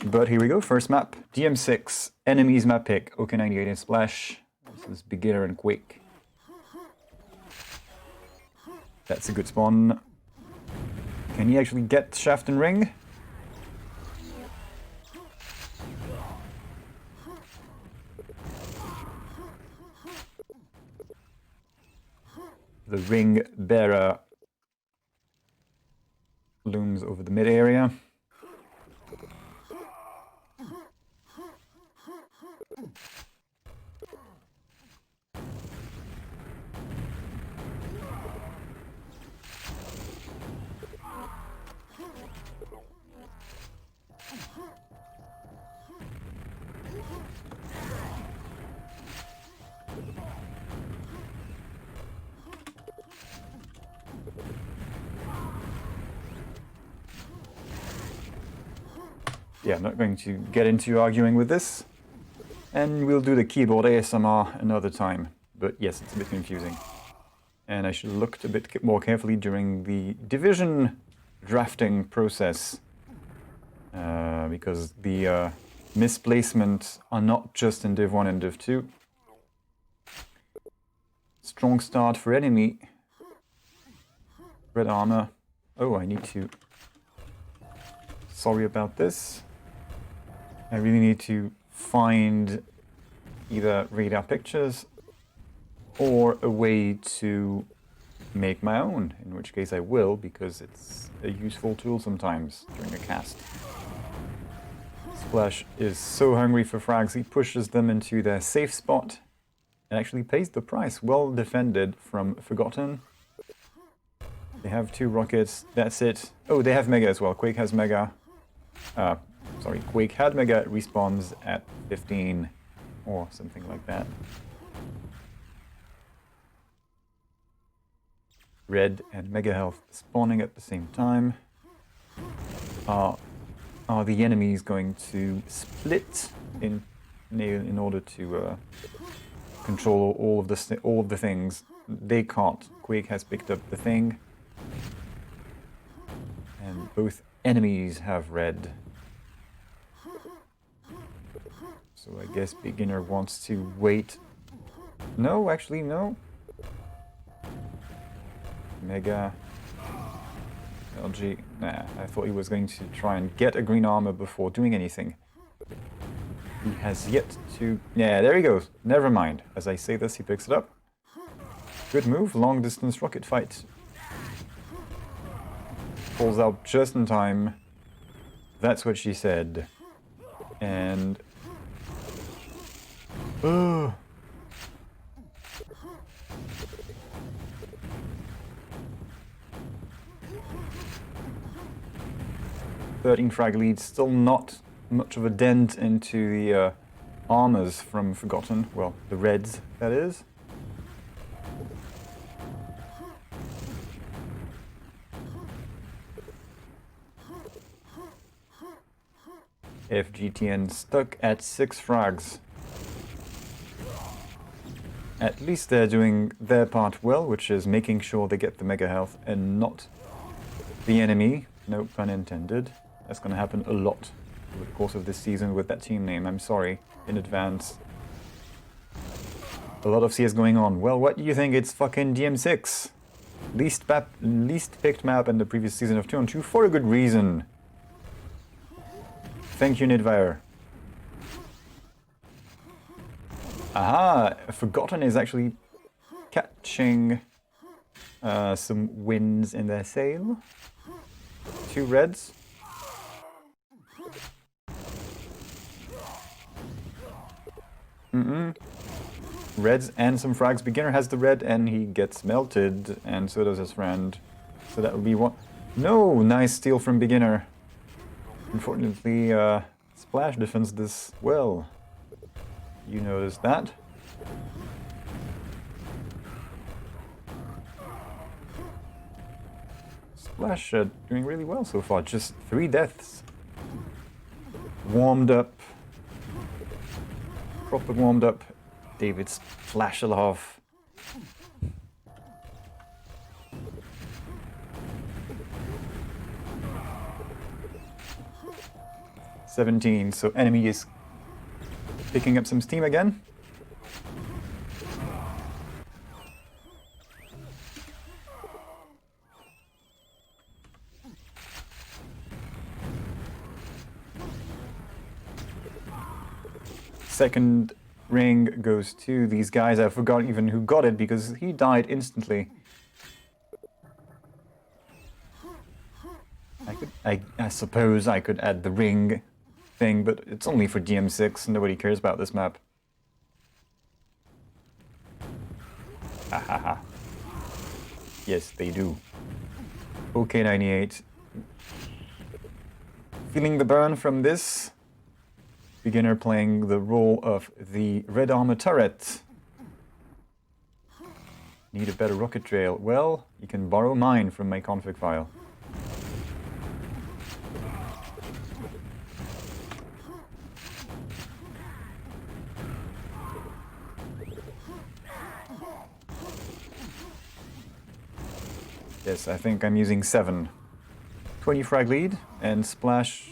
But here we go, first map. DM6, enemies map pick, OK98 and Splash. This is beginner and Quake. That's a good spawn. Can he actually get Shaft and Ring? The ring bearer looms over the mid area. Yeah, I'm not going to get into arguing with this. And we'll do the keyboard ASMR another time. But yes, it's a bit confusing. And I should have looked a bit more carefully during the division drafting process. Because the misplacements are not just in Div 1 and Div 2. Strong start for enemy. Red armor. Oh, I need to... Sorry about this. I really need to find either radar pictures or a way to make my own, in which case I will, because it's a useful tool sometimes during a cast. Splash is so hungry for frags, he pushes them into their safe spot and actually pays the price. Well defended from Forgotten. They have 2 rockets, that's it. Oh, they have Mega as well. Quake has Mega. Sorry, Quake had Mega, it respawns at 15 or something like that. Red and Mega Health spawning at the same time. Are the enemies going to split in order to control all of the things? They can't. Quake has picked up the thing, and both enemies have red. So I guess beginner wants to wait. No, actually no. Mega. LG. Nah, I thought he was going to try and get a green armor before doing anything. He has yet to... Yeah, there he goes. Never mind. As I say this, he picks it up. Good move. Long distance rocket fight. Pulls out just in time. That's what she said. And... Oh. Frag lead, still not much of a dent into the armors from Forgotten. Well, the reds, that is. FGTN stuck at 6 frags. At least they're doing their part well, which is making sure they get the Mega Health and not the enemy. No pun intended. That's going to happen a lot over the course of this season with that team name. I'm sorry in advance. A lot of CS going on. Well, what do you think? It's fucking DM6. Least picked map in the previous season of 2-on-2 for a good reason. Thank you, Nidvire. Aha! Forgotten is actually catching some wins in their sail. 2 reds. Reds and some frags. Beginner has the red and he gets melted, and so does his friend. So that would be one. No! Nice steal from Beginner. Unfortunately, Splash defends this well. You noticed that. Splash doing really well so far. Just 3 deaths. Warmed up. Proper warmed up. David Splashalov. 17, so enemy is picking up some steam again. Second ring goes to these guys. I forgot even who got it because he died instantly. I suppose I could add the ring thing, but it's only for DM6. Nobody cares about this map. Ha ha ha. Yes, they do. Okay, 98. Feeling the burn from this. Beginner playing the role of the red armor turret. Need a better rocket trail. Well, you can borrow mine from my config file. Yes, I think I'm using 7. 20 frag lead and splash.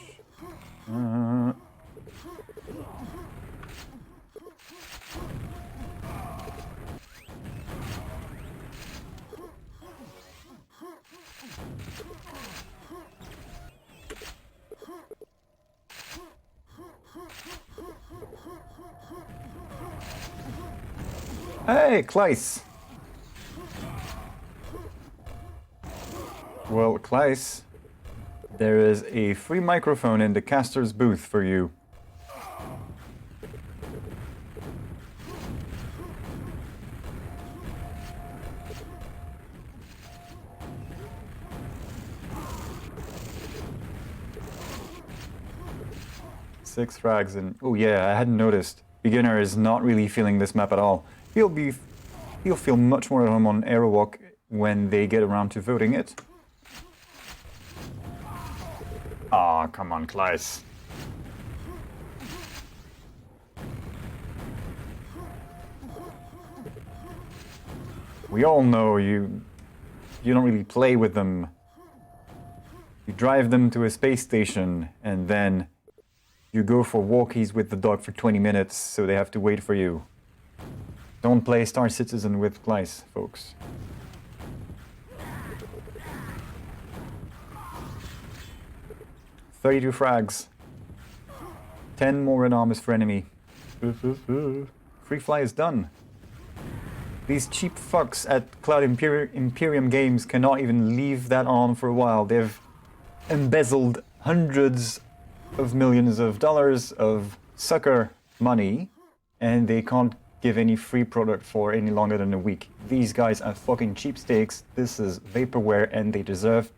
Hey, Kleiss! Well, Kleiss, there is a free microphone in the caster's booth for you. Six frags and... Oh yeah, I hadn't noticed. Beginner is not really feeling this map at all. He'll feel much more at home on Aerowalk when they get around to voting it. Aw, come on, Kleiss. We all know you don't really play with them. You drive them to a space station and then you go for walkies with the dog for 20 minutes, so they have to wait for you. Don't play Star Citizen with Kleiss, folks. $32 frags. 10 more red armors for enemy. Free fly is done. These cheap fucks at Cloud Imperium Games cannot even leave that on for a while. They've embezzled hundreds of millions of dollars of sucker money, and they can't give any free product for any longer than a week. These guys are fucking cheapsteaks. This is vaporware, and they deserve...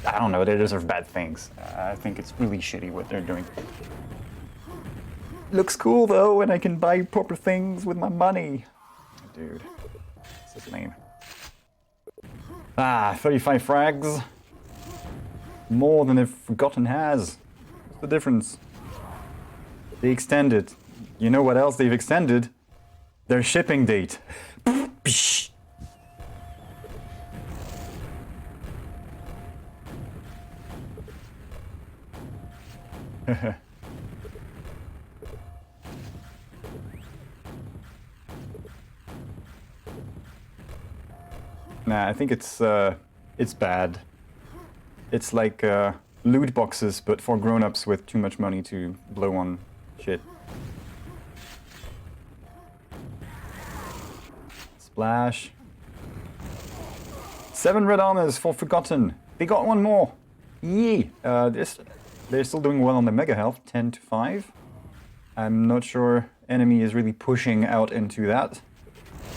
I don't know, they deserve bad things. I think it's really shitty what they're doing. Looks cool though, and I can buy proper things with my money. Dude, this is lame. 35 frags. More than if Forgotten has. What's the difference? They extended. You know what else they've extended? Their shipping date. Nah, I think it's bad. It's like loot boxes, but for grown-ups with too much money to blow on shit. Splash. 7 red armors for Forgotten. They got one more. Yee! They're still doing well on the mega health, 10-5. I'm not sure enemy is really pushing out into that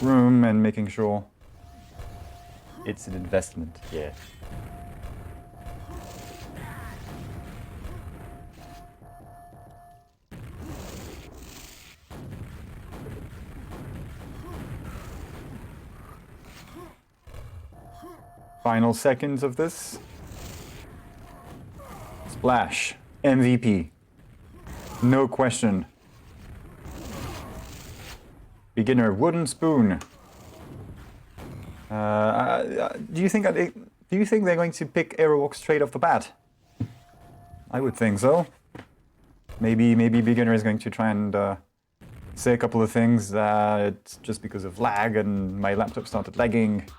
room and making sure it's an investment. Yeah. Final seconds of this. Splash. MVP. No question. Beginner wooden spoon. Do you think they're going to pick Aerowalk straight off the bat? I would think so. Maybe beginner is going to try and say a couple of things. It's just because of lag and my laptop started lagging.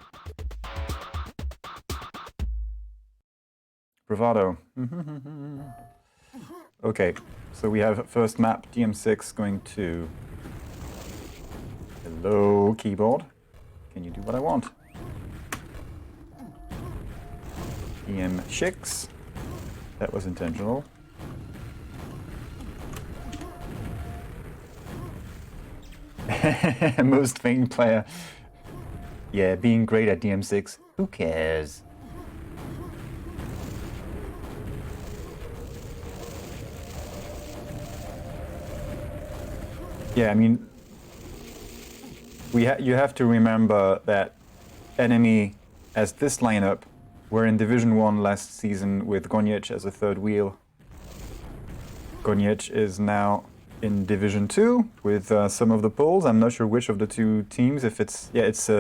Bravado. Okay, so we have first map, DM6 going to... Hello, keyboard. Can you do what I want? DM6. That was intentional. Most vain player. Yeah, being great at DM6. Who cares? Yeah, I mean, you have to remember that NME as this lineup were in Division 1 last season with Goniec as a third wheel. Goniec is now in Division 2 with some of the polls. I'm not sure which of the two teams, if it's... Yeah, it's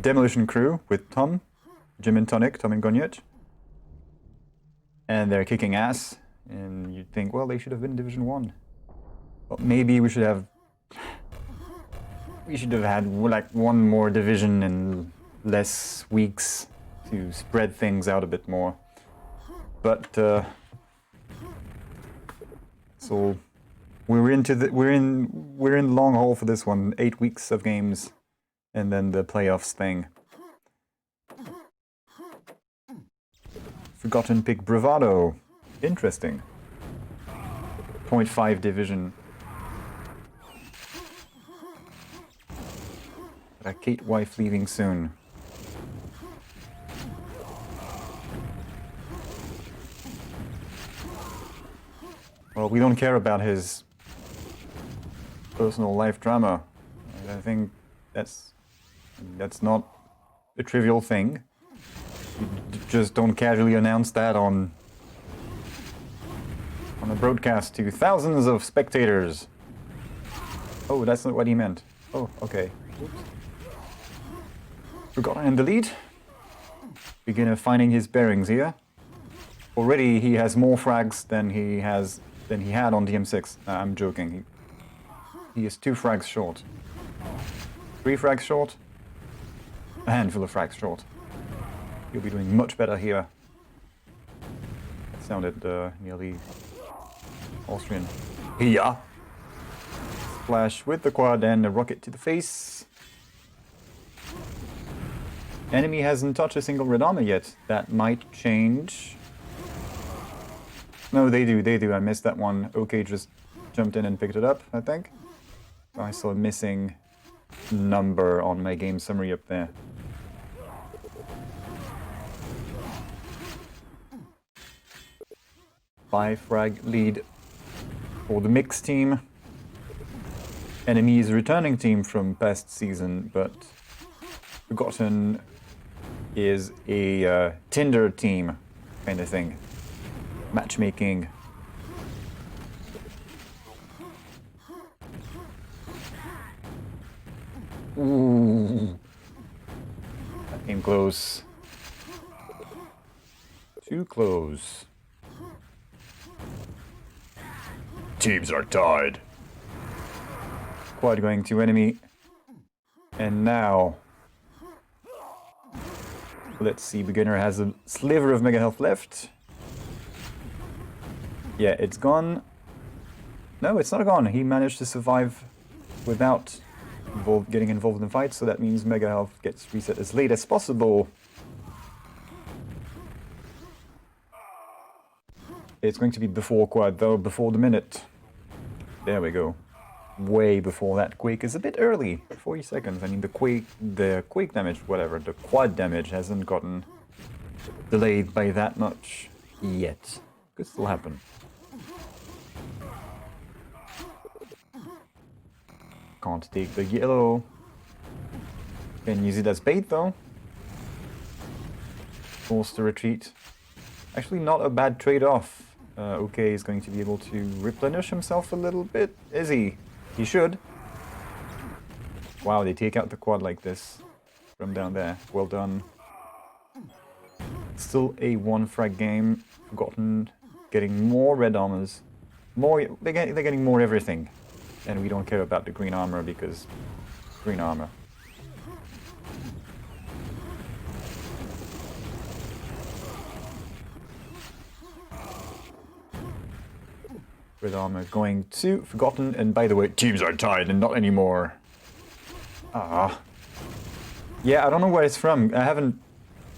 Demolition Crew with Tom, Jim and Tonic, Tom and Goniec. And they're kicking ass. And you'd think, well, they should have been in Division 1. Well, maybe we should have had like one more division and less weeks to spread things out a bit more. But so we're in long haul for this one. 8 weeks of games, and then the playoffs thing. Forgotten pick Bravado. Interesting. 0.5 division. Kate wife leaving soon. Well, we don't care about his personal life drama. I think that's not a trivial thing. You just don't casually announce that on a broadcast to thousands of spectators. Oh, that's not what he meant. Oh, okay. Oops. Forgotten in the lead. Beginner finding his bearings here. Already he has more frags than he had on DM6. I'm joking. He is 2 frags short. 3 frags short. A handful of frags short. He'll be doing much better here. That sounded nearly Austrian. Yeah. Splash with the quad and a rocket to the face. Enemy hasn't touched a single red armor yet. That might change. No, they do. I missed that one. OK just jumped in and picked it up, I think. I saw a missing number on my game summary up there. Five frag lead for the mixed team. NME is a returning team from past season, but Forgotten is a Tinder team kind of thing. Matchmaking. Ooh. That came close. Too close. Teams are tied. Quad going to enemy. And now... Let's see, beginner has a sliver of mega health left. Yeah, it's gone. No, it's not gone. He managed to survive without getting involved in fights, so that means mega health gets reset as late as possible. It's going to be before quad though, before the minute. There we go. Way before that. Quake is a bit early, 40 seconds. I mean, the quake damage, whatever, the quad damage hasn't gotten delayed by that much yet. Could still happen. Can't take the yellow. Can use it as bait though. Forced to retreat. Actually not a bad trade-off. OK is going to be able to replenish himself a little bit. Is he? He should. Wow, they take out the quad like this from down there. Well done. Still a 1 frag game. Forgotten getting more red armors. More, they're getting more everything. And we don't care about the green armor because green armor. Red armor going to Forgotten, and by the way, teams are tied and not anymore. Ah. Yeah, I don't know where it's from. I haven't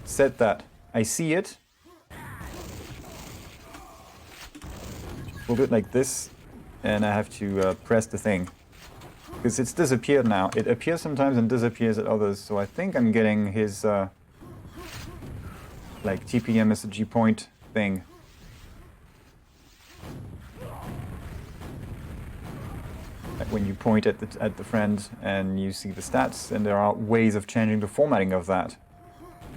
said that. I see it. We'll do it like this, and I have to press the thing. Because it's disappeared now. It appears sometimes and disappears at others, so I think I'm getting his like TPM SG point thing. When you point at the friend and you see the stats, and there are ways of changing the formatting of that.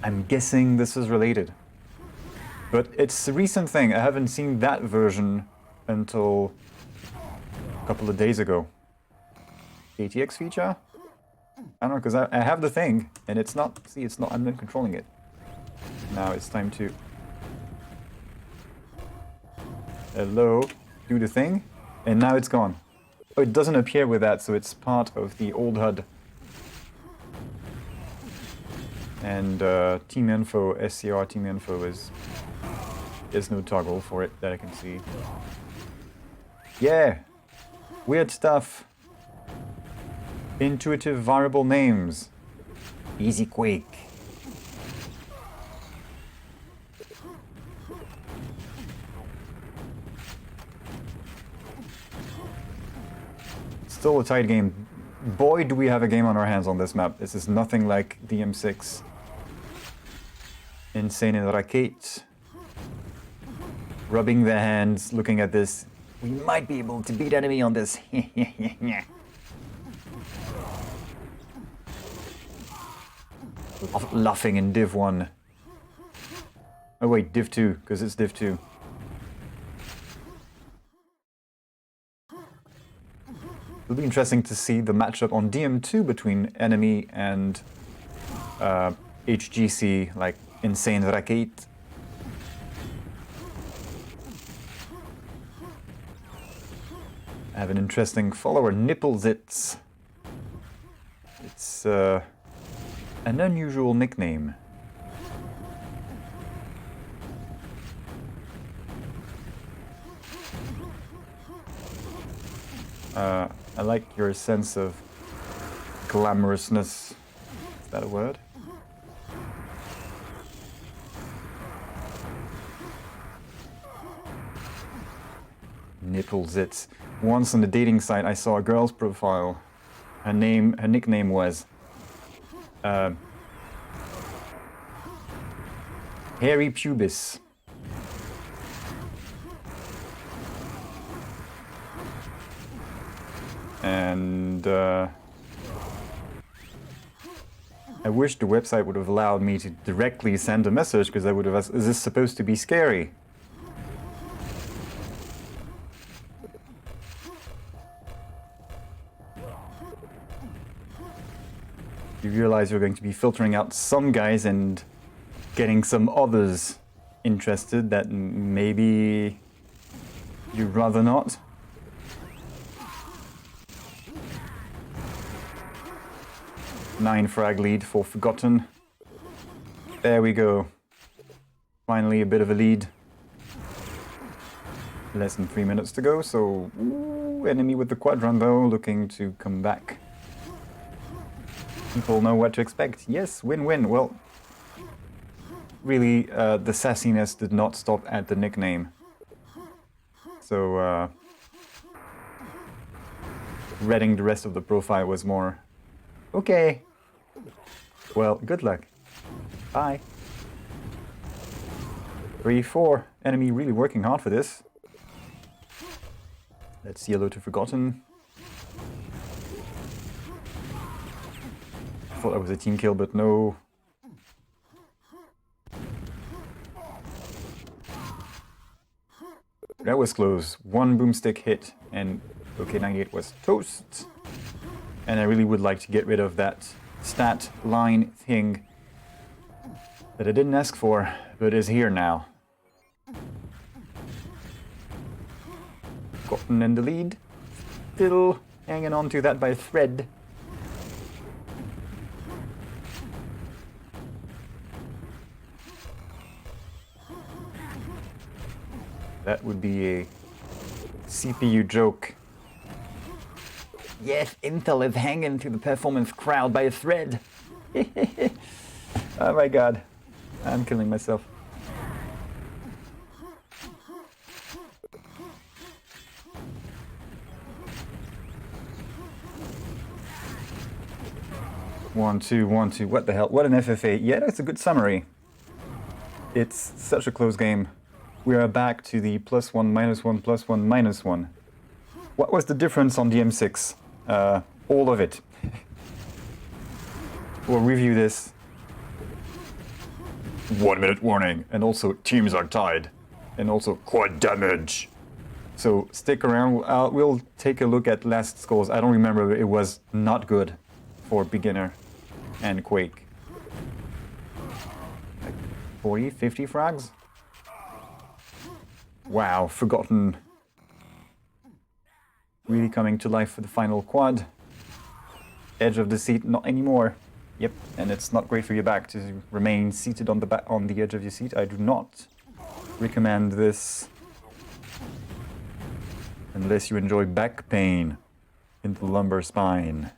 I'm guessing this is related. But it's a recent thing. I haven't seen that version until a couple of days ago. ATX feature? I don't know, because I have the thing, and it's not, see, it's not, I'm not controlling it. Now it's time to... Hello, do the thing, and now it's gone. Oh, it doesn't appear with that, so it's part of the old HUD. And team info, SCR team info is... There's no toggle for it that I can see. Yeah! Weird stuff. Intuitive variable names. Easy Quake. Still a tight game. Boy, do we have a game on our hands on this map. This is nothing like DM6. Insane in Raquette. Rubbing their hands, looking at this. We might be able to beat enemy on this. Laughing in Div 1. Oh wait, Div 2, because it's Div 2. It'll be interesting to see the matchup on DM2 between NME and HGC, like Insane Raquette. I have an interesting follower, Nipplezits. It's an unusual nickname. I like your sense of glamorousness. Is that a word? Nipplezits. Once on the dating site, I saw a girl's profile. Her nickname was Hairy Pubis. And I wish the website would have allowed me to directly send a message, because I would have asked, is this supposed to be scary? You realize you're going to be filtering out some guys and getting some others interested that maybe you'd rather not. Nine frag lead for Forgotten. There we go. Finally a bit of a lead. Less than 3 minutes to go, so enemy with the Quadrambo looking to come back. People know what to expect. Yes, win-win. Well, really, the sassiness did not stop at the nickname. So, reading the rest of the profile was more, okay. Well, good luck. Bye. 3-4. Enemy really working hard for this. Let's see, yellow to Forgotten. I thought that was a team kill, but no. That was close. One boomstick hit, and OK98 was toast. And I really would like to get rid of that stat line thing that I didn't ask for, but is here now. Gotten in the lead. Still hanging on to that by a thread. That would be a CPU joke. Yes, Intel is hanging to the performance crowd by a thread. Oh my god. I'm killing myself. One, two, one, two. What the hell? What an FFA. Yeah, that's a good summary. It's such a close game. We are back to the +1, -1, +1, -1. What was the difference on the M6? All of it. We'll review this. 1 minute warning. And also, teams are tied. And also, quad damage. So, stick around. We'll take a look at last scores. I don't remember. It was not good for beginner and Quake. Like 40, 50 frags? Wow, Forgotten. Really coming to life for the final quad. Edge of the seat, not anymore. Yep, and it's not great for your back to remain seated on the edge of your seat. I do not recommend this unless you enjoy back pain in the lumbar spine.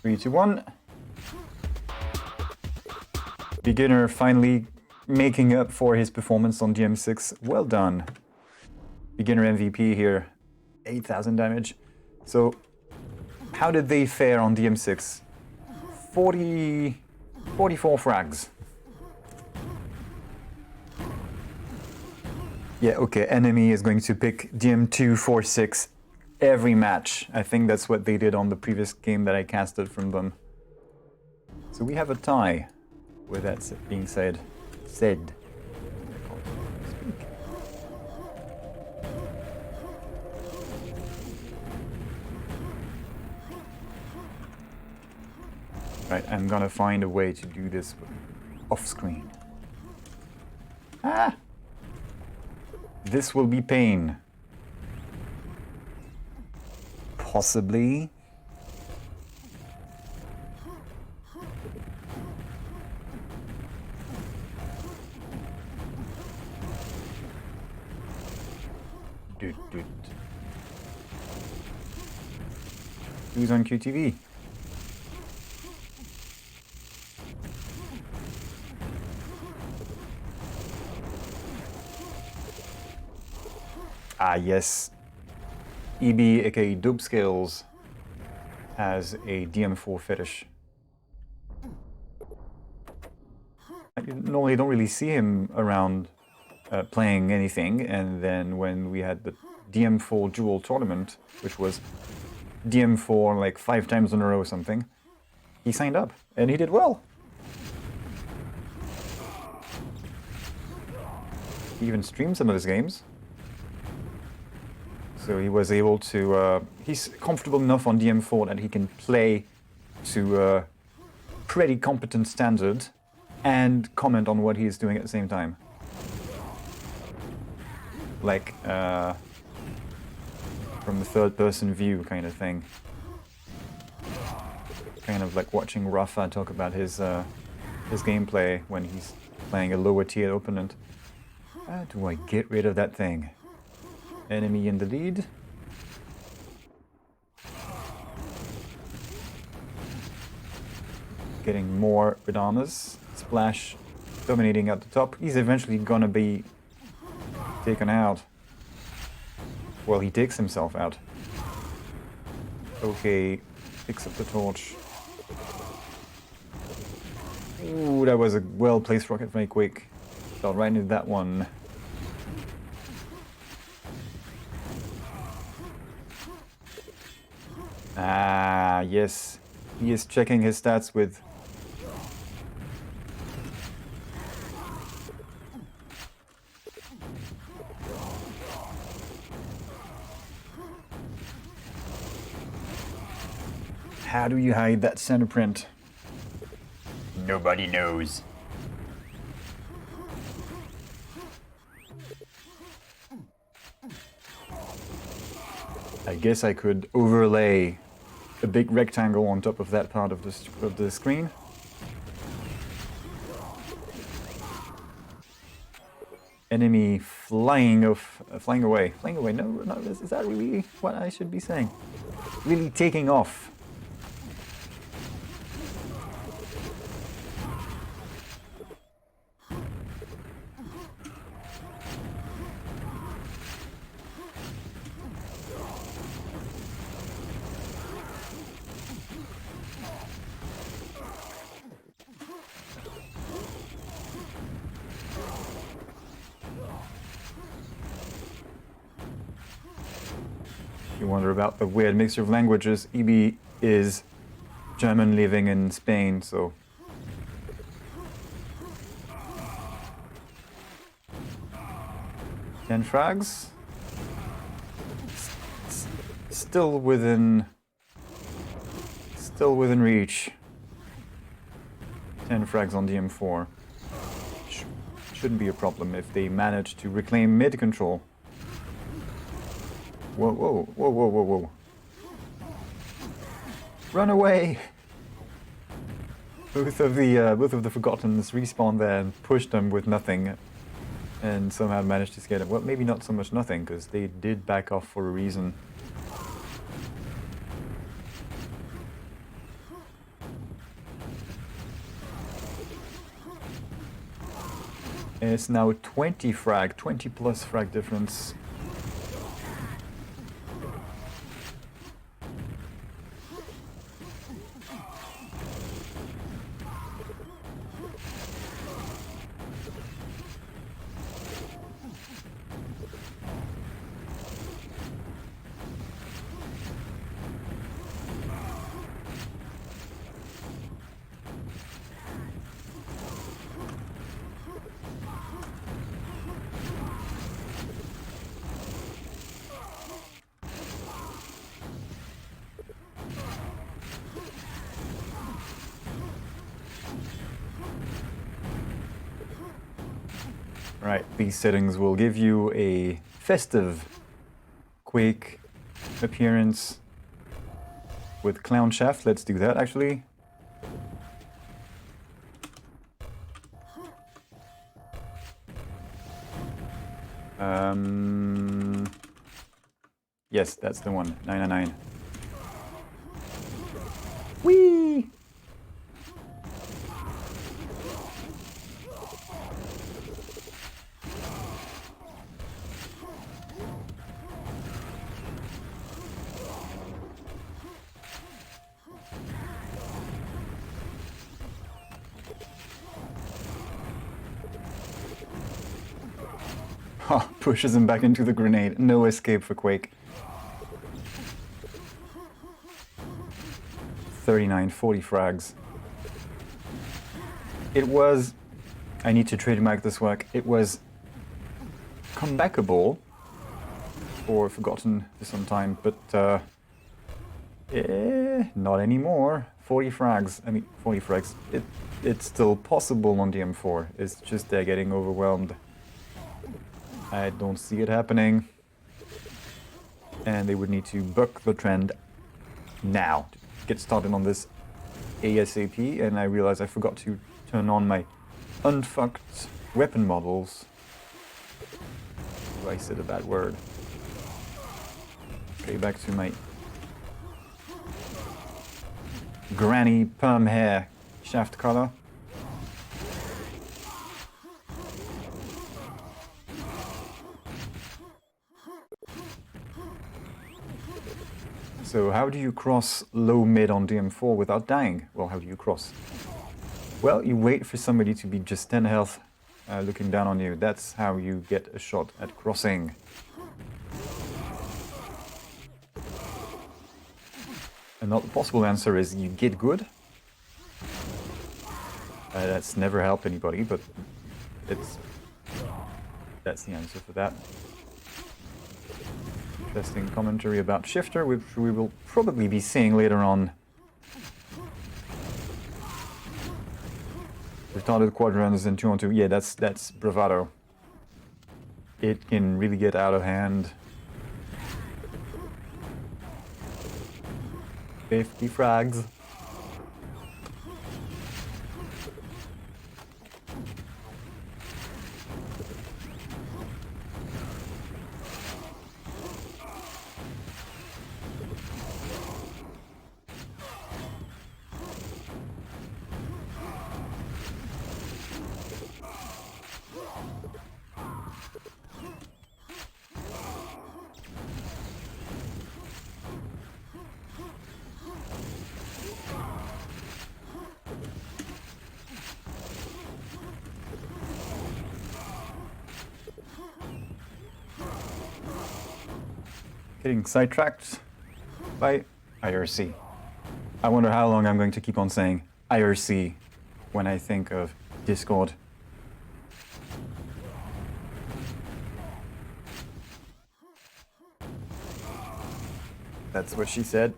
Three, two, one. Beginner finally making up for his performance on the M6. Well done. Beginner MVP here. 8,000 damage. So, how did they fare on the M6? 44 frags. Yeah, okay, NME is going to pick DM246 every match. I think that's what they did on the previous game that I casted from them. So we have a tie, with that being said. Right, I'm gonna find a way to do this off screen. Ah! This will be pain. Possibly. Who's on QTV? Ah, yes. EB, aka Dope Skills, has a DM4 fetish. I normally don't really see him around playing anything, and then when we had the DM4 dual tournament, which was DM4 like 5 times in a row or something, he signed up, and he did well. He even streamed some of his games. So he was able to, he's comfortable enough on DM4 that he can play to pretty competent standard and comment on what he is doing at the same time. Like, from the third-person view kind of thing. Kind of like watching Rafa talk about his gameplay when he's playing a lower tier opponent. How do I get rid of that thing? Enemy in the lead. Getting more Radamas. Splash dominating at the top. He's eventually gonna be taken out. Well, he takes himself out. Okay, picks up the torch. Ooh, that was a well-placed rocket very quick. Fell right into that one. Ah, yes. He is checking his stats with... How do you hide that center print? Nobody knows. I guess I could overlay a big rectangle on top of that part of the screen. Enemy flying away. No, is that really what I should be saying? Really taking off. You wonder about the weird mixture of languages. EB is German living in Spain, so... Ten frags. Still within reach. 10 frags on DM4. Shouldn't be a problem if they manage to reclaim mid control. Whoa, whoa, whoa, whoa, whoa, whoa. Run away! Both of the Forgottens respawned there and pushed them with nothing. And somehow managed to scare them. Well, maybe not so much nothing, because they did back off for a reason. And it's now 20 plus frag difference. Right, these settings will give you a festive Quake appearance with Clown Shaft. Let's do that, actually. Yes, that's the one. 999. Whee! Oh, pushes him back into the grenade. No escape for Quake. 39, 40 frags. It was... I need to trademark this work. It was comebackable or forgotten for some time, but not anymore. 40 frags. I mean, 40 frags. It's still possible on DM4. It's just they're getting overwhelmed. I don't see it happening. And they would need to buck the trend now. Get started on this ASAP. And I realized I forgot to turn on my unfucked weapon models. Oh, I said a bad word. Okay, back to my granny perm hair shaft color. So how do you cross low mid on DM4 without dying? Well, how do you cross? Well, you wait for somebody to be just 10 health looking down on you. That's how you get a shot at crossing. Another possible answer is you get good. That's never helped anybody, but that's the answer for that. Interesting commentary about Shifter, which we will probably be seeing later on. Retarded quadruns and 2-on-2. Yeah, that's bravado. It can really get out of hand. 50 frags. Getting sidetracked by IRC. I wonder how long I'm going to keep on saying IRC when I think of Discord. That's what she said.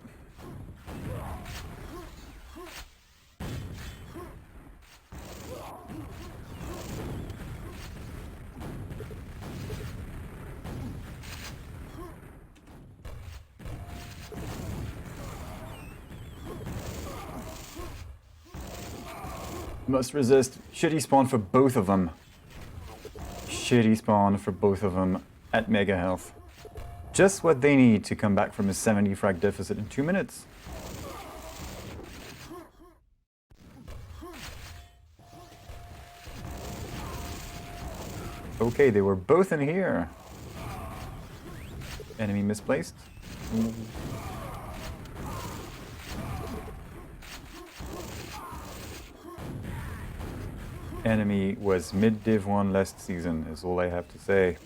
Must resist. Shitty spawn for both of them. Shitty spawn for both of them at mega health. Just what they need to come back from a 70 frag deficit in 2 minutes. Okay, they were both in here. Enemy misplaced. Enemy was mid-div 1 last season, is all I have to say.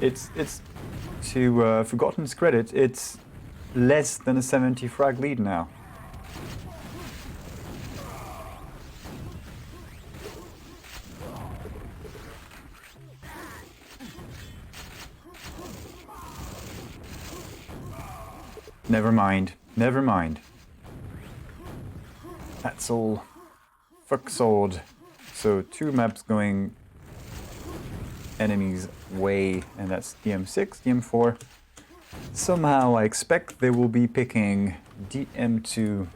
It's to Forgotten's credit, it's less than a 70 frag lead now. Never mind, never mind. That's all. Fuck sword. So 2 maps going enemies way, and that's DM6, DM4. Somehow I expect they will be picking DM2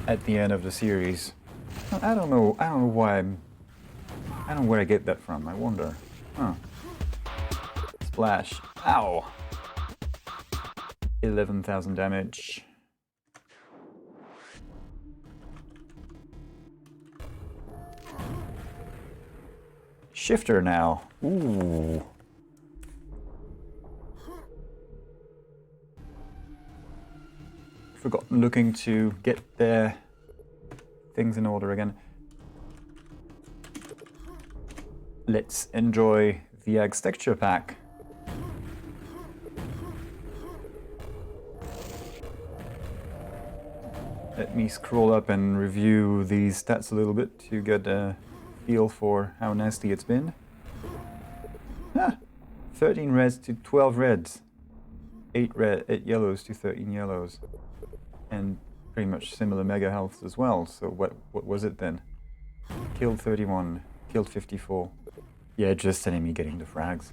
at the end of the series. I don't know why I don't know where I get that from, I wonder. Huh. Splash. Ow! 11,000 damage. Shifter now. Ooh. Forgotten looking to get their things in order again. Let's enjoy the Ags texture pack. Let me scroll up and review these stats a little bit to get a feel for how nasty it's been. 13 reds to 12 reds. 8 yellows to 13 yellows. And pretty much similar mega healths as well. So what was it then? Killed 31, killed 54. Yeah, just enemy getting the frags.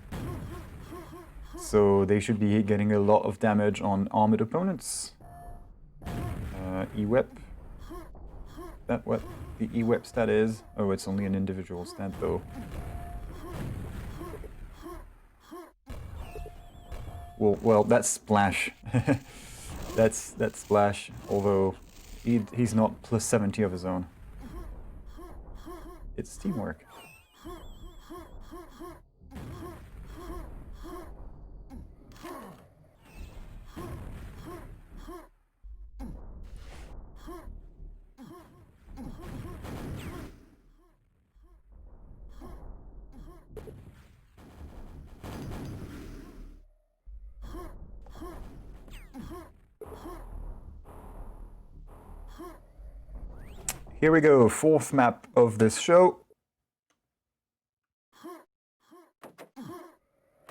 So they should be getting a lot of damage on armored opponents. E-Wep. That what the E-Wep stat is? Oh, it's only an individual stat though. Well, that's Splash. that's Splash, although he's not plus 70 of his own. It's teamwork. Here we go, fourth map of this show.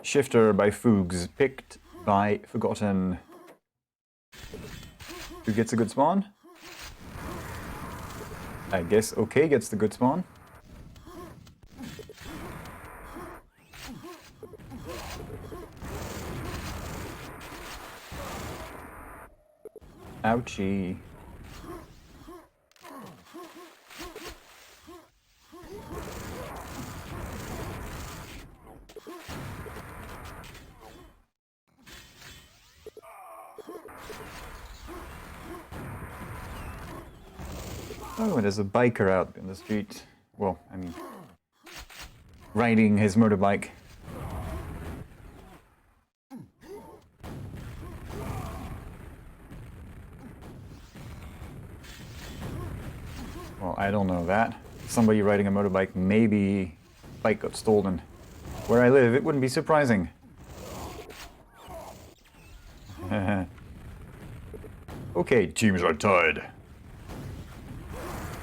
Shifter by Fugs, picked by Forgotten. Who gets a good spawn? I guess OK gets the good spawn. Ouchie. Oh, and there's a biker out in the street. Well, I mean, riding his motorbike. Well, I don't know that. Somebody riding a motorbike, maybe bike got stolen. Where I live, it wouldn't be surprising. Okay, teams are tied.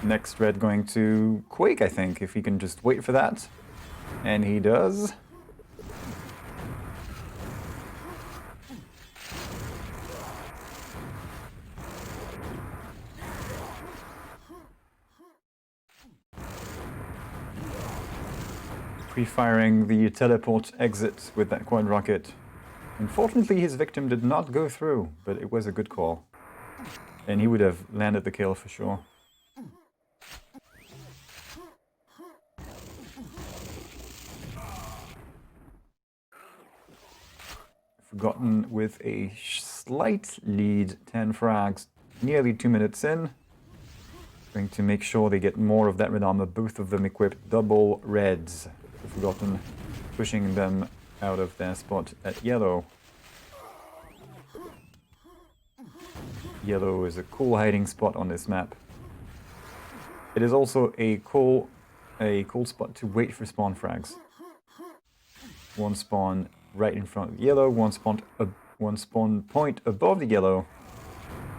Next red going to Quake, I think, if he can just wait for that. And he does. Pre-firing the teleport exit with that quad rocket. Unfortunately, his victim did not go through, but it was a good call. And he would have landed the kill for sure. Forgotten with a slight lead, 10 frags, nearly 2 minutes in. Going to make sure they get more of that red armor, both of them equipped double reds. Forgotten, pushing them out of their spot at yellow. Yellow is a cool hiding spot on this map. It is also a cool spot to wait for spawn frags. One spawn right in front of the yellow, one spawn point above the yellow,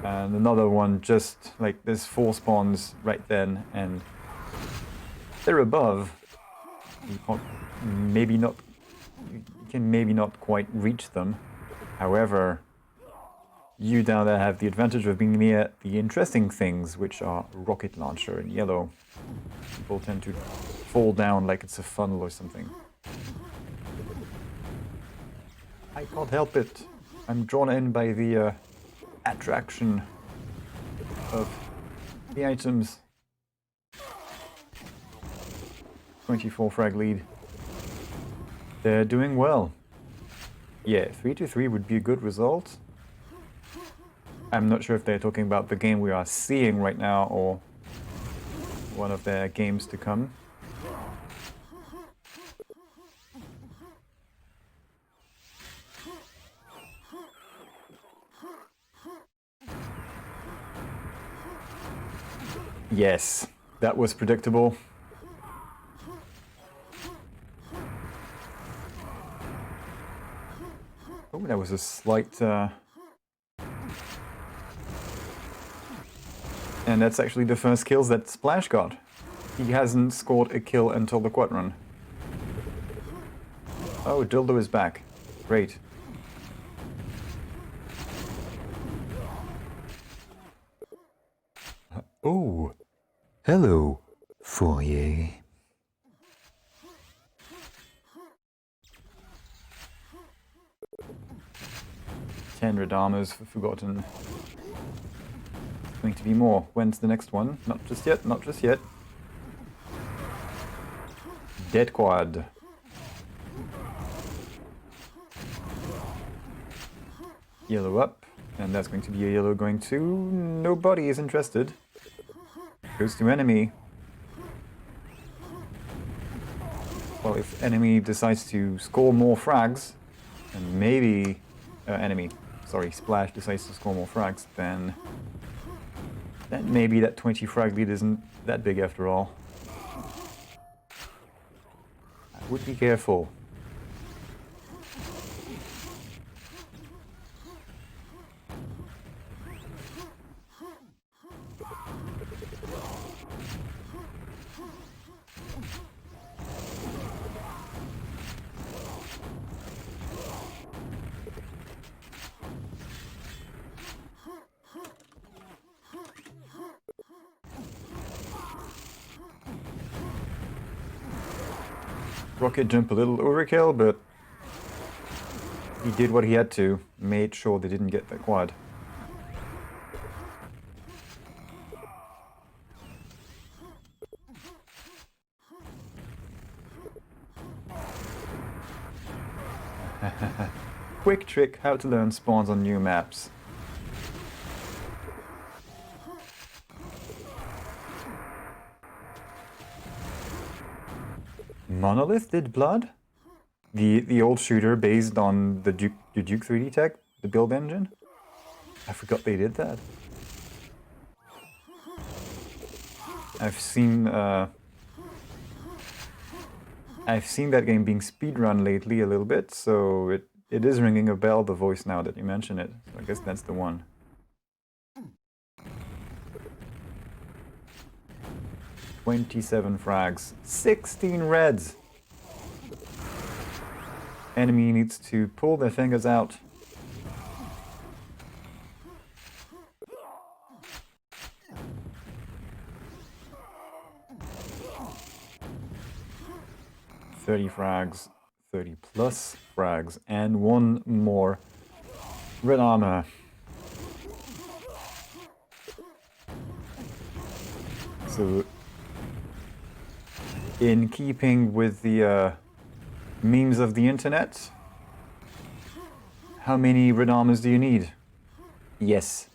and another one just like there's 4 spawns right then, and they're above. You can maybe not quite reach them. However, you down there have the advantage of being near the interesting things, which are rocket launcher in yellow. People tend to fall down like it's a funnel or something. I can't help it. I'm drawn in by the attraction of the items. 24 frag lead. They're doing well. Yeah, 3-3 would be a good result. I'm not sure if they're talking about the game we are seeing right now or one of their games to come. Yes, that was predictable. Oh, that was a slight... And that's actually the first kills that Splash got. He hasn't scored a kill until the quad run. Oh, Dildo is back. Great. Oh, hello, Fourier. Red armors for Forgotten. Going to be more. When's the next one? Not just yet, not just yet. Dead quad. Yellow up, and that's going to be a yellow going to... Nobody is interested. Goes to enemy. Well, if enemy decides to score more frags, and maybe... Splash decides to score more frags, then maybe that 20 frag lead isn't that big after all. I would be careful. Rocket jump a little overkill, but he did what he had to. Made sure they didn't get the quad. Quick trick how to learn spawns on new maps. Monolith did Blood? The old shooter based on the Duke 3D tech, the build engine? I forgot they did that. I've seen that game being speedrun lately a little bit, so it is ringing a bell, the voice, now that you mention it. So I guess that's the one. "27 frags, 16 reds. Enemy needs to pull their fingers out. "30 frags, 30 plus frags, and one more red armor." So, in keeping with the memes of the internet, how many red armors do you need? Yes.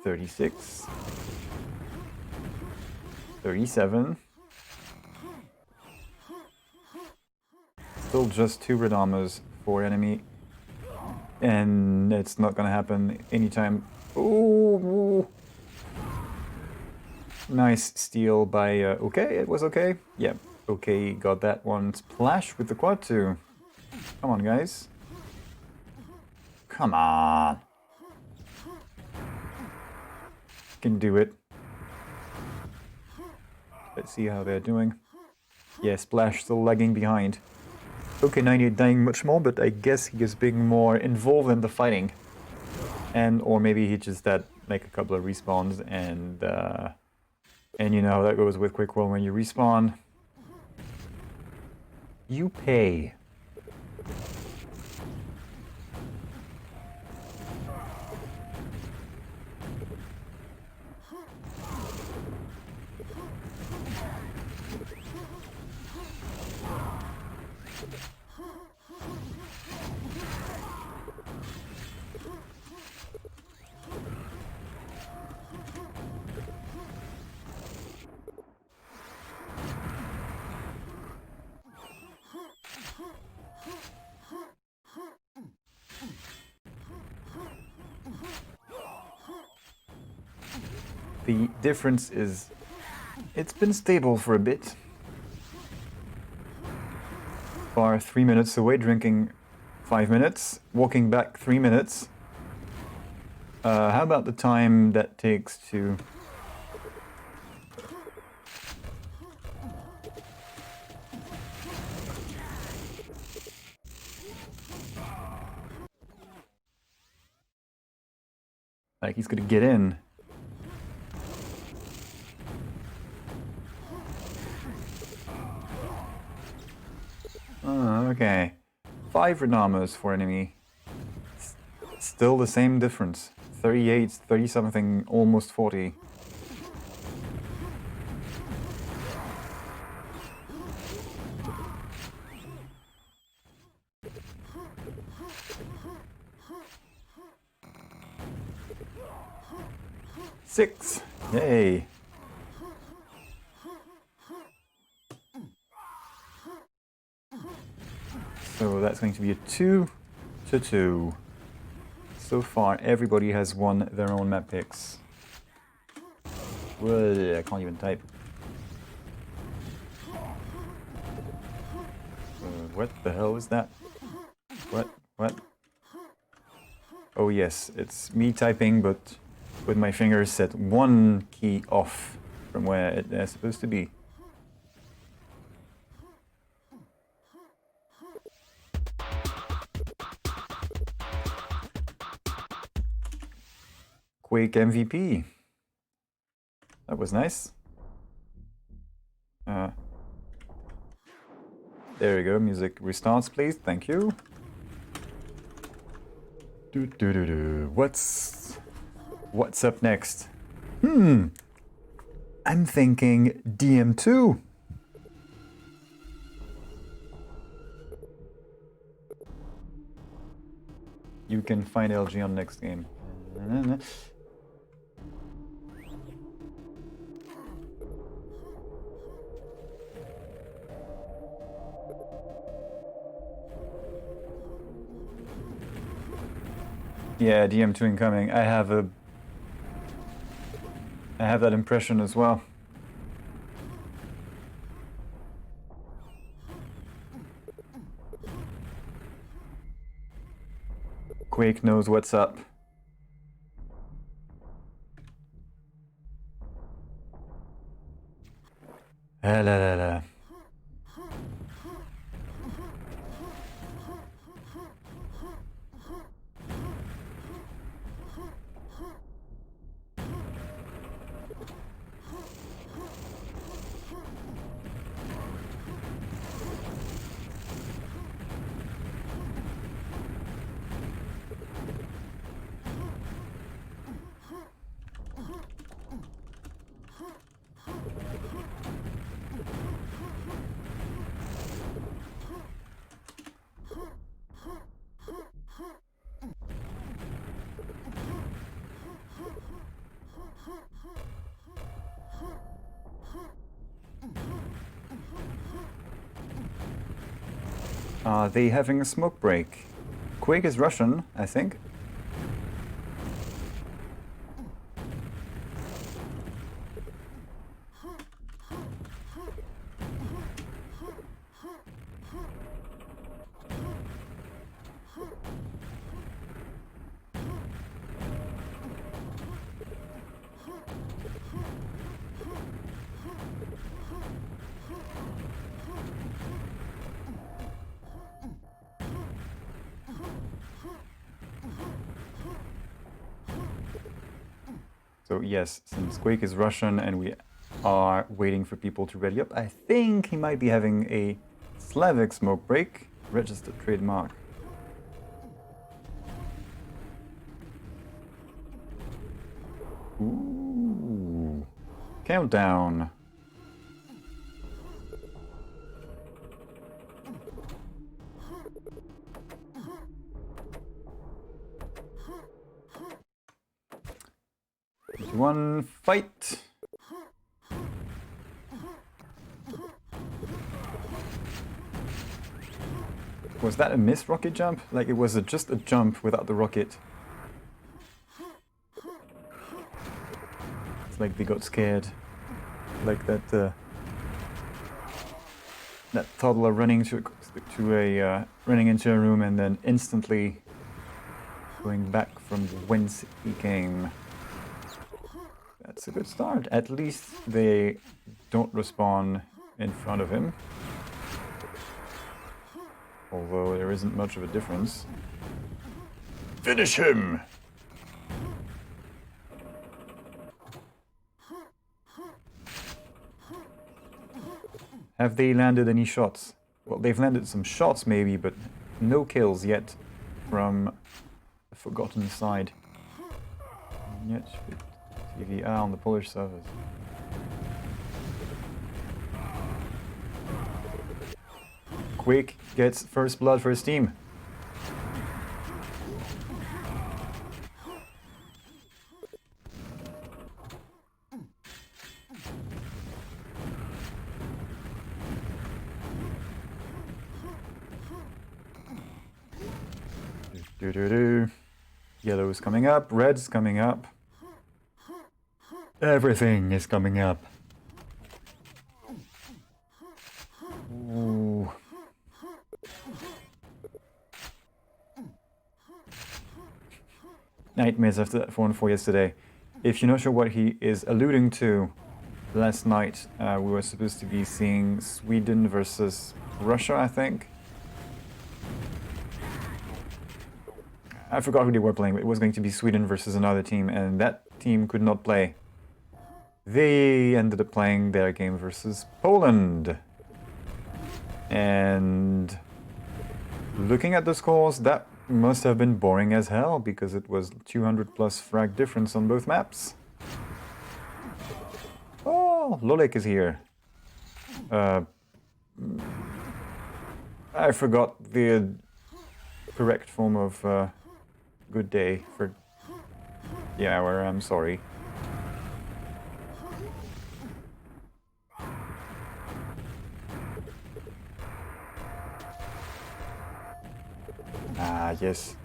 "36. 37. Still just 2 red armors for enemy. And it's not gonna happen anytime. Ooh! Nice steal by okay, it was okay. Yeah, okay, got that one. Splash with the quad too. Come on, guys. Come on. Can do it. Let's see how they're doing. Yeah, Splash still lagging behind. Okay, 98 dying much more, but I guess he is being more involved in the fighting. And, or maybe he just had like a couple of respawns, and you know how that goes with QuakeWorld. When you respawn, you pay. The difference is, it's been stable for a bit. Bar 3 minutes away, drinking 5 minutes, walking back 3 minutes. How about the time that takes to... Like, he's gonna get in. Okay. 5 Renamas for enemy. Still the same difference. 38, 30 something, almost 40. Six. Yay. So that's going to be a 2-2. So far, everybody has won their own map picks. Whoa, I can't even type. What the hell is that? What? Oh yes, it's me typing, but with my fingers set one key off from where they're supposed to be. Quake MVP. That was nice. There we go. Music restarts, please. Thank you. What's up next? I'm thinking DM2. You can find LG on next game. Yeah, DM2 incoming. I have that impression as well. Quake knows what's up. La la la la. Are they having a smoke break? Quake is Russian, I think. So yes, since Quake is Russian and we are waiting for people to ready up, I think he might be having a Slavic smoke break. Registered trademark. Ooh. Countdown. One fight. Was that a missed rocket jump? Like it was just a jump without the rocket. It's like they got scared. Like that that toddler running running into a room and then instantly going back from whence he came. That's a good start. At least they don't respawn in front of him. Although there isn't much of a difference. Finish him! Have they landed any shots? Well, they've landed some shots maybe, but no kills yet from the Forgotten side. Yet, TVR on the Polish servers. Quake gets first blood for his team. Yellow's coming up, red's coming up. Everything is coming up. Ooh. Nightmares after that 4-4 yesterday. If you're not sure what he is alluding to, last night we were supposed to be seeing Sweden versus Russia, I think. I forgot who they were playing, but it was going to be Sweden versus another team, and that team could not play. they ended up playing their game versus Poland. And looking at the scores, that must have been boring as hell, because it was 200 plus frag difference on both maps. Oh, Lolik is here. I forgot the correct form of good day for the hour, I'm sorry. Ah, yes.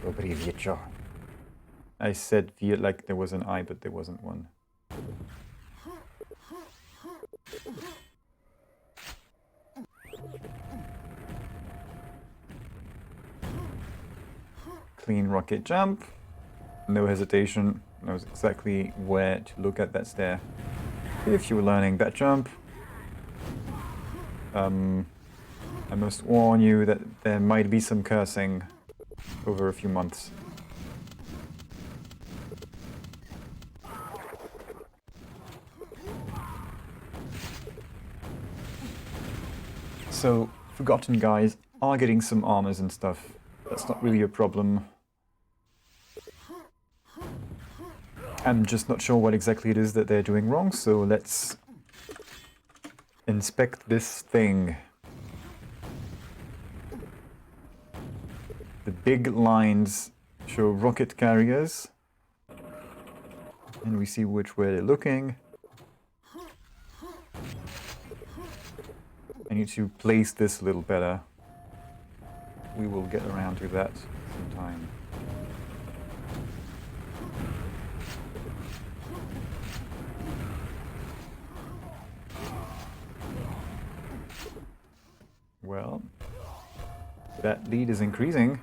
Dobry wieczór. I said like there was an I, but there wasn't one. Clean rocket jump. No hesitation. Knows exactly where to look at that stair. If you were learning that jump. I must warn you that there might be some cursing over a few months. So, Forgotten guys are getting some armors and stuff. That's not really a problem. I'm just not sure what exactly it is that they're doing wrong, so let's inspect this thing. The big lines show rocket carriers, and we see which way they're looking. I need to place this a little better. We will get around to that sometime. Well, that lead is increasing,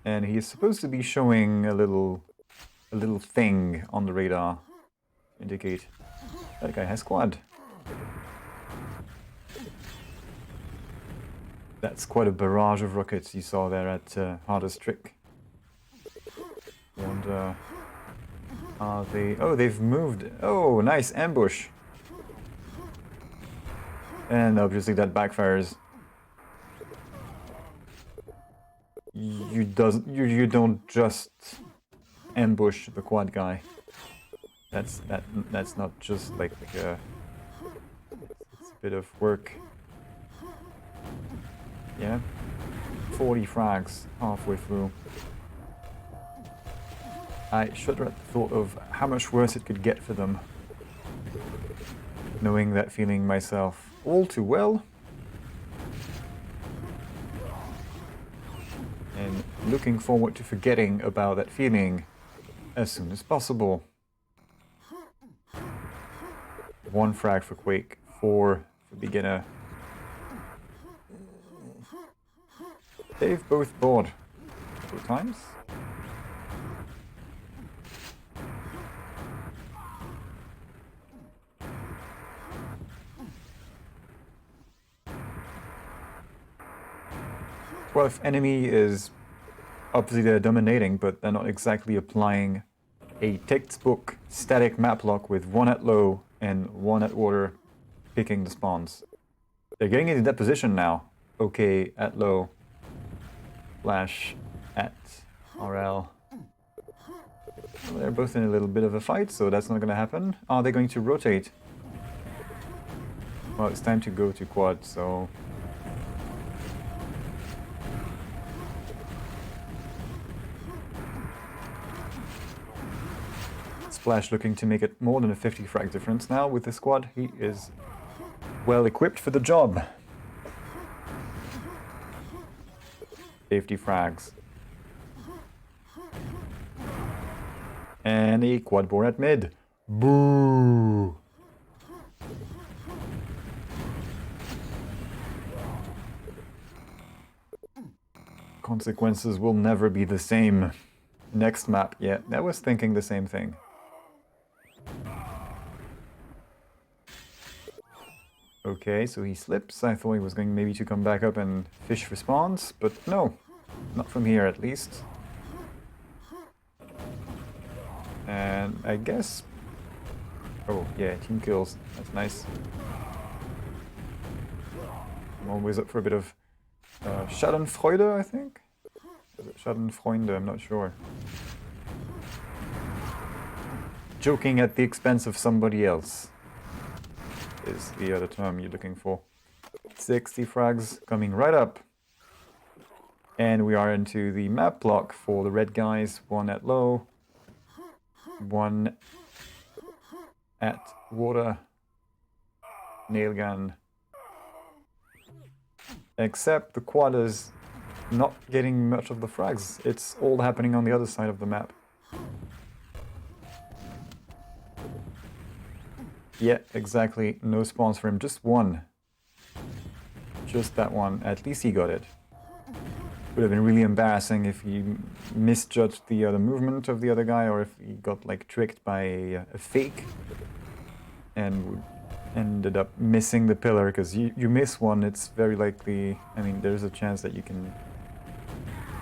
and he is supposed to be showing a little thing on the radar to indicate that guy has squad. That's quite a barrage of rockets you saw there at Hardest Trick. And are they? Oh, they've moved. Oh, nice ambush. And obviously that backfires. You don't just ambush the quad guy. That's not just like it's a bit of work. Yeah, 40 frags halfway through. I shudder at the thought of how much worse it could get for them. Knowing that feeling myself all too well. And looking forward to forgetting about that feeling as soon as possible. 1 frag for Quake, 4 for beginner. They've both bored 2 times. Well, if NME is obviously they're dominating, but they're not exactly applying a textbook static map lock with 1 at low and 1 at water picking the spawns. They're getting into that position now. Okay, at low. Flash at RL. Well, they're both in a little bit of a fight, so that's not going to happen. Are they going to rotate? Well, it's time to go to quad, so... Splash looking to make it more than a 50 frag difference now with the squad. He is well equipped for the job. 50 frags. And a quad bore at mid. Boo! Consequences will never be the same. Next map, yeah, I was thinking the same thing. Okay, so he slips. I thought he was going maybe to come back up and fish for spawns, but no. Not from here, at least. And I guess... Oh, yeah, team kills. That's nice. I'm always up for a bit of Schadenfreude, I think? Schadenfreunde, I'm not sure. Joking at the expense of somebody else is the other term you're looking for. 60 frags coming right up. And we are into the map block for the red guys. One at low. One at water. Nail gun. Except the quad is not getting much of the frags. It's all happening on the other side of the map. Yeah, exactly. No spawns for him. Just one. Just that one. At least he got it. Would have been really embarrassing if he misjudged the movement of the other guy, or if he got like tricked by a fake and ended up missing the pillar. Because you miss one, it's very likely. I mean, there's a chance that you can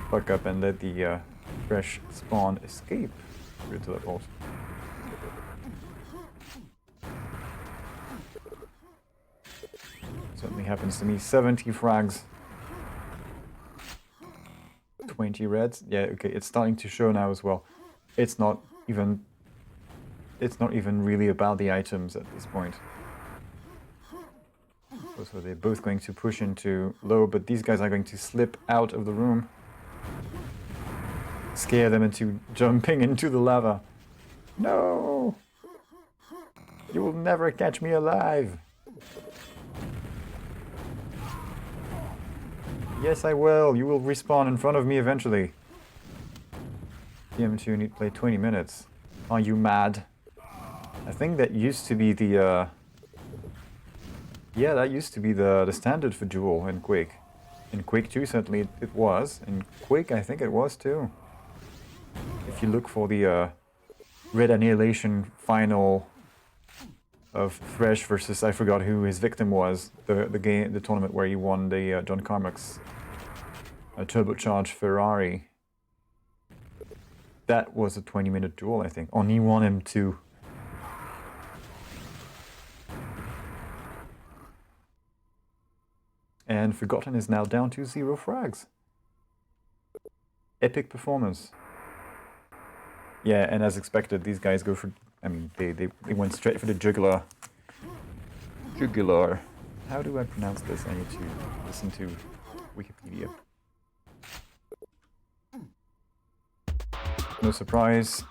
fuck up and let the fresh spawn escape through teleport. Certainly happens to me. 70 frags. 20 reds. Yeah, okay, it's starting to show now as well. It's not even really about the items at this point. So they're both going to push into low, but these guys are going to slip out of the room. Scare them into jumping into the lava. No! You will never catch me alive! Yes, I will. You will respawn in front of me eventually. TM2 need to play 20 minutes. Are you mad? I think that used to be the... Yeah, that used to be the standard for Duel in Quake. In Quake 2, certainly it was. In Quake, I think it was too. If you look for the Red Annihilation final of Thresh versus, I forgot who his victim was, the tournament where he won the John Carmack's turbocharged Ferrari. That was a 20-minute duel, I think. On E1 M2. And Forgotten is now down to 0 frags. Epic performance. Yeah, and as expected, these guys go for... I mean, they went straight for the jugular. Jugular. How do I pronounce this? I need to listen to Wikipedia. No surprise.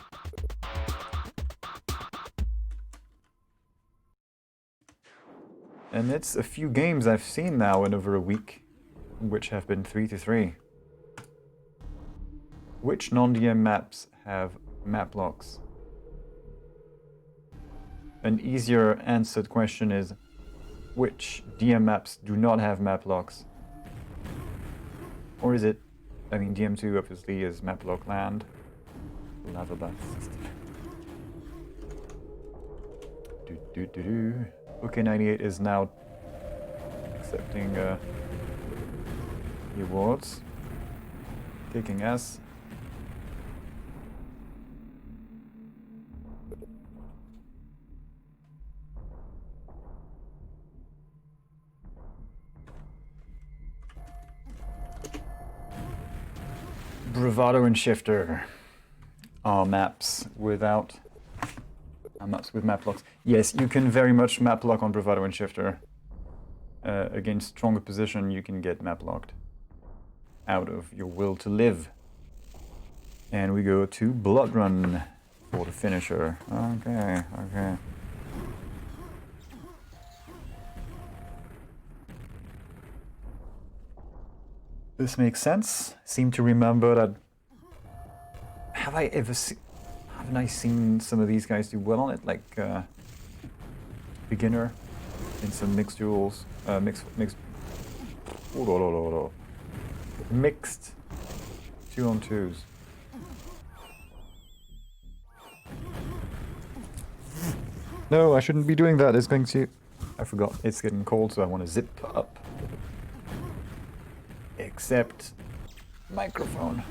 And it's a few games I've seen now in over a week, which have been 3-3. Which non-DM maps have map locks? An easier answered question is, which DM maps do not have map locks? Or is it, I mean, DM2 obviously is map lock land. Lava bath system. Okay, 98 is now accepting the awards. Taking S. Bravado and Shifter are maps without maps with map locks. Yes, you can very much map lock on Bravado and Shifter. Against stronger position, you can get map locked out of your will to live. And we go to Blood Run for the finisher. Okay, okay. This makes sense. Seem to remember that. Haven't I seen some of these guys do well on it? Like beginner in some mixed duels, mixed 2-on-2s. No, I shouldn't be doing that. It's going to. I forgot. It's getting cold, so I want to zip up. Except microphone.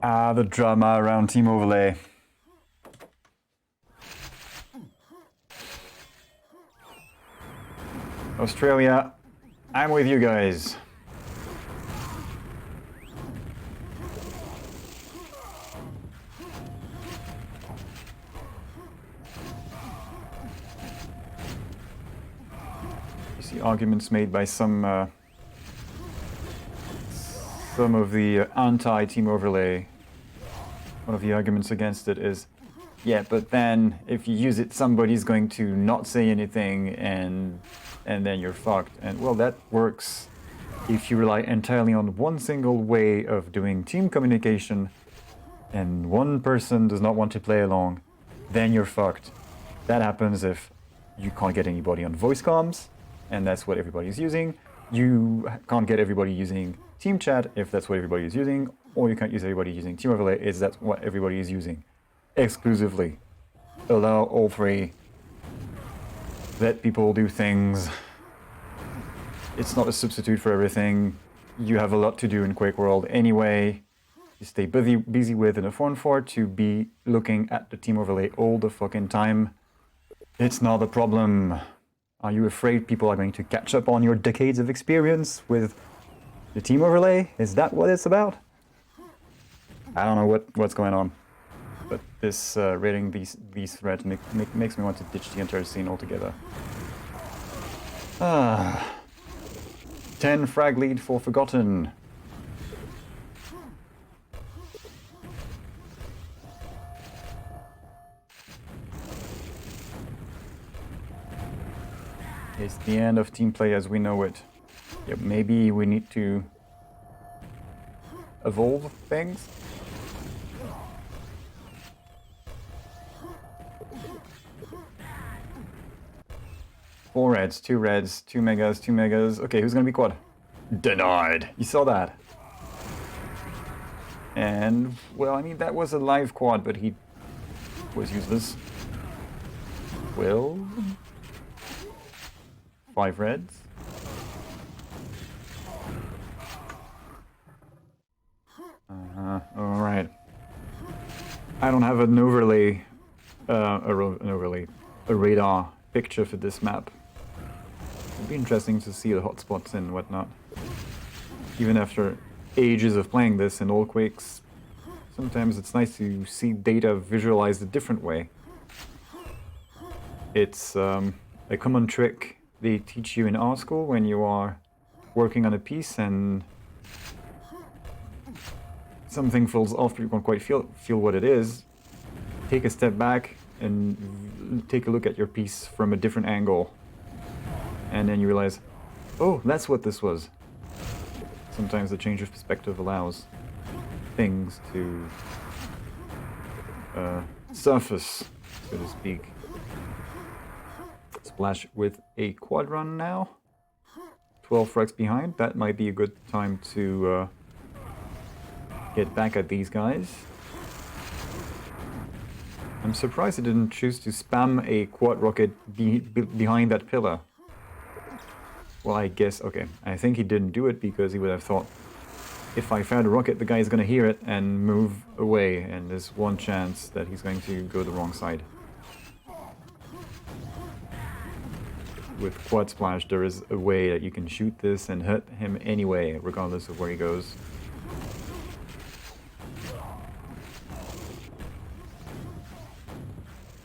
Ah, the drama around Team Overlay. Australia, I'm with you guys. You see arguments made by some of the anti-Team Overlay. One of the arguments against it is, yeah, but then if you use it, somebody's going to not say anything, and then you're fucked. And well, that works if you rely entirely on one single way of doing team communication, and one person does not want to play along, then you're fucked. That happens if you can't get anybody on voice comms, and that's what everybody's using. You can't get everybody using team chat if that's what everybody is using, or you can't use everybody using Team Overlay if that's what everybody is using. Exclusively. Allow all three. Let people do things. It's not a substitute for everything. You have a lot to do in QuakeWorld anyway. You stay busy with in a 4-on-4 to be looking at the Team Overlay all the fucking time. It's not a problem. Are you afraid people are going to catch up on your decades of experience with the Team Overlay? Is that what it's about? I don't know what's going on. But this raiding these threads makes me want to ditch the entire scene altogether. 10 frag lead for Forgotten. It's the end of team play as we know it. Yep, maybe we need to evolve things. Four reds, two megas, two megas. Okay, who's gonna be quad? Denied. You saw that. And, well, I mean, that was a live quad, but he was useless. Will. 5 reds. Alright. I don't have an overlay, a radar picture for this map. It'd be interesting to see the hotspots and whatnot. Even after ages of playing this in all Quakes, sometimes it's nice to see data visualized a different way. It's a common trick they teach you in art school when you are working on a piece and something falls off but you can't quite feel what it is. Take a step back and take a look at your piece from a different angle. And then you realize, oh, that's what this was. Sometimes the change of perspective allows things to surface, so to speak. Splash with a quad run now. 12 frags behind. That might be a good time to get back at these guys. I'm surprised he didn't choose to spam a quad rocket behind that pillar. Well, I guess, okay, I think he didn't do it because he would have thought, if I fire the rocket, the guy is going to hear it and move away, and there's one chance that he's going to go the wrong side. With Quad Splash, there is a way that you can shoot this and hit him anyway, regardless of where he goes.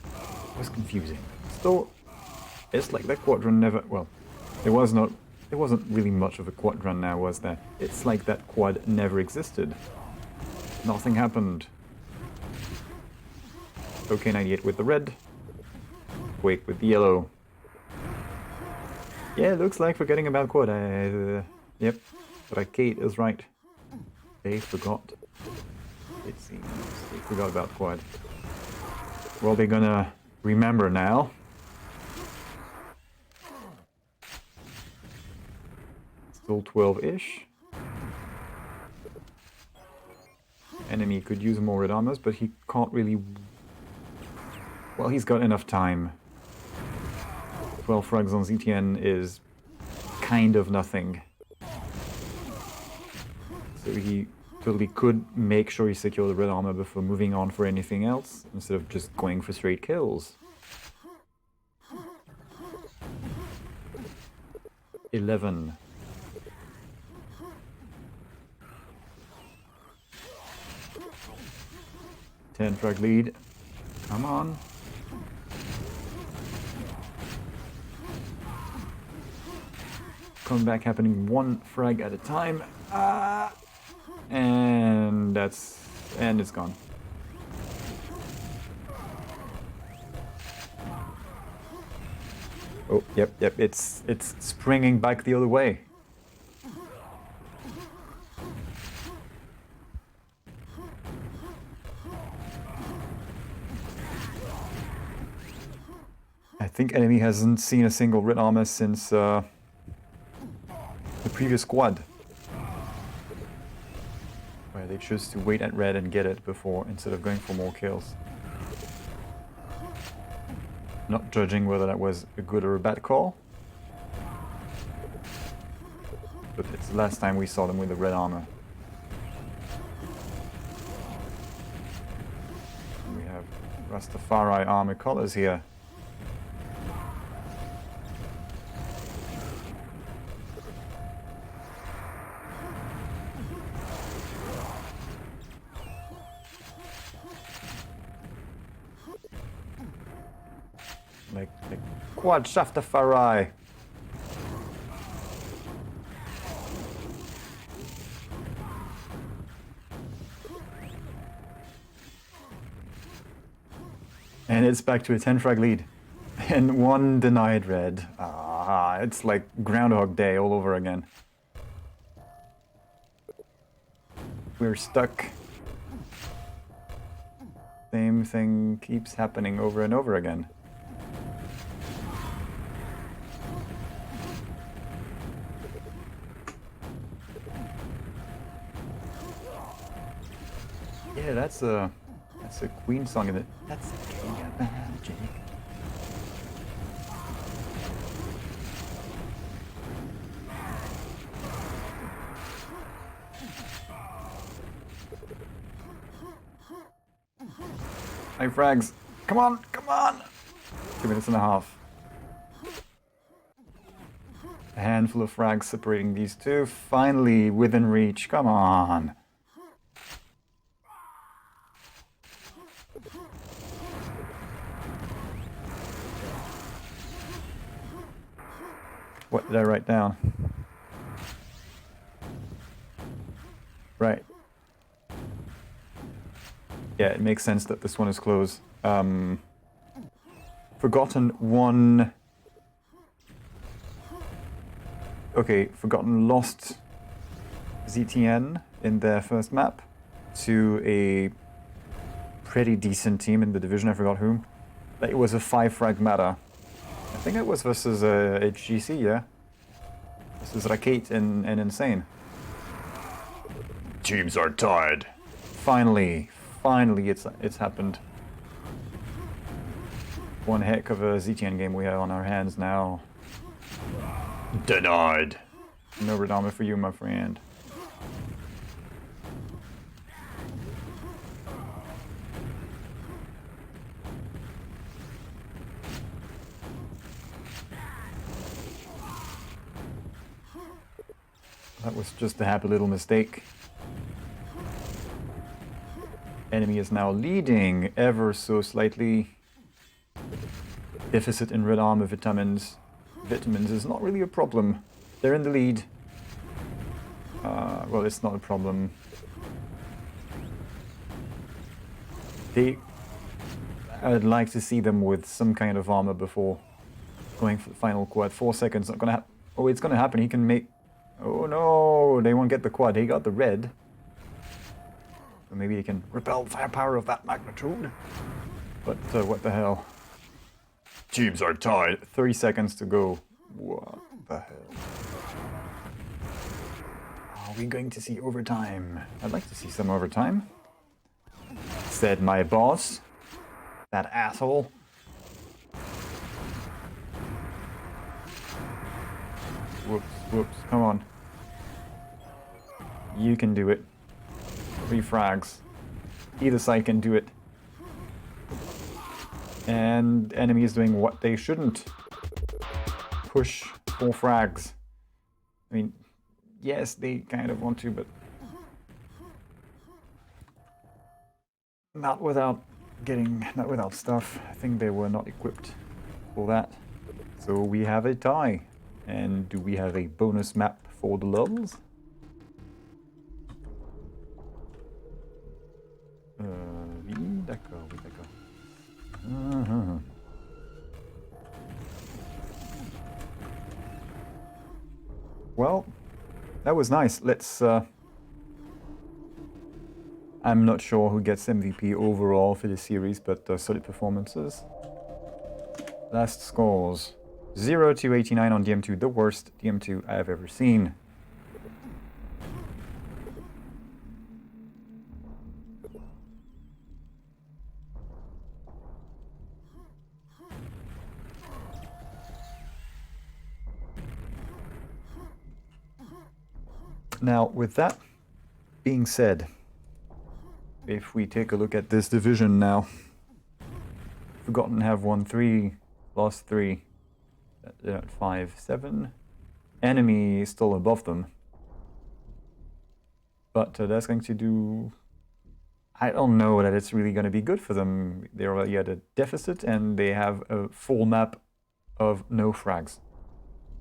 It was confusing. Still, it's like that quad run never, well, there wasn't really much of a quad run now, was there? It's like that quad never existed. Nothing happened. OK 98 with the red. Quake with the yellow. Yeah, it looks like forgetting about quad. Yep, but Kate is right. They forgot. It seems they forgot about quad. Well, they're gonna remember now. Still 12-ish. Enemy could use more red armors, but he can't really... Well, he's got enough time. 12 frags on ZTN is kind of nothing. So he totally could make sure he secured the red armor before moving on for anything else, instead of just going for straight kills. 11. Ten frag lead. Come on. Comeback happening one frag at a time. And it's gone. Oh, yep, it's springing back the other way. I think enemy hasn't seen a single red armor since the previous squad, where they chose to wait at red and get it before, instead of going for more kills. Not judging whether that was a good or a bad call, but it's the last time we saw them with the red armor. We have Rastafari armor colors here. Like quad Rastafari. And it's back to a 10 frag lead. And one denied red. It's like Groundhog Day all over again. We're stuck. Same thing keeps happening over and over again. Yeah, that's a Queen song, isn't it? That's King of Magic. Hey, frags. Come on, come on! 2 minutes and a half. A handful of frags separating these two. Finally within reach. Come on. What did I write down? Right. Yeah, it makes sense that this one is close. Forgotten one... Okay, Forgotten lost ZTN in their first map to a pretty decent team in the division, I forgot whom. It was a 5 frag matter. I think it was versus HGC, yeah? This is Rakate and Insane. Teams are tied. Finally it's happened. One heck of a ZTN game we have on our hands now. Denied. No red armor for you, my friend. That was just a happy little mistake. Enemy is now leading ever so slightly. Deficit in red armor vitamins. Vitamins is not really a problem. They're in the lead. Well, it's not a problem. I'd like to see them with some kind of armor before going for the final quad. 4 seconds, not gonna happen. Oh, it's gonna happen. He can make... Oh no, they won't get the quad. He got the red. So maybe he can repel firepower of that magnitude. But what the hell? Teams are tied. 30 seconds to go. What the hell? Are we going to see overtime? I'd like to see some overtime, said my boss. That asshole. Whoops, whoops, come on. You can do it. 3 frags. Either side can do it. And enemy is doing what they shouldn't. Push 4 frags. I mean, yes, they kind of want to, but not without stuff. I think they were not equipped for that. So we have a tie. And do we have a bonus map for the levels? Oui, d'accord, oui, d'accord. Well, that was nice. Let's... I'm not sure who gets MVP overall for this series, but solid performances. Last scores. 0 to 89 on DM2, the worst DM2 I have ever seen. Now, with that being said, if we take a look at this division now, Forgotten have won 3, lost 3, they're at 5, 7. NME is still above them. But that's going to do... I don't know that it's really going to be good for them. They're already at a deficit and they have a full map of no frags.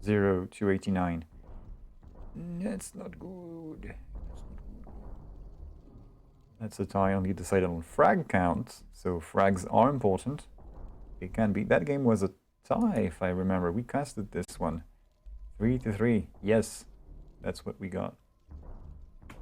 0 to 89. That's not good. That's a tie on either side on frag count, so frags are important. It can be. That game was a tie, if I remember. We casted this one. 3 to 3. Yes, that's what we got.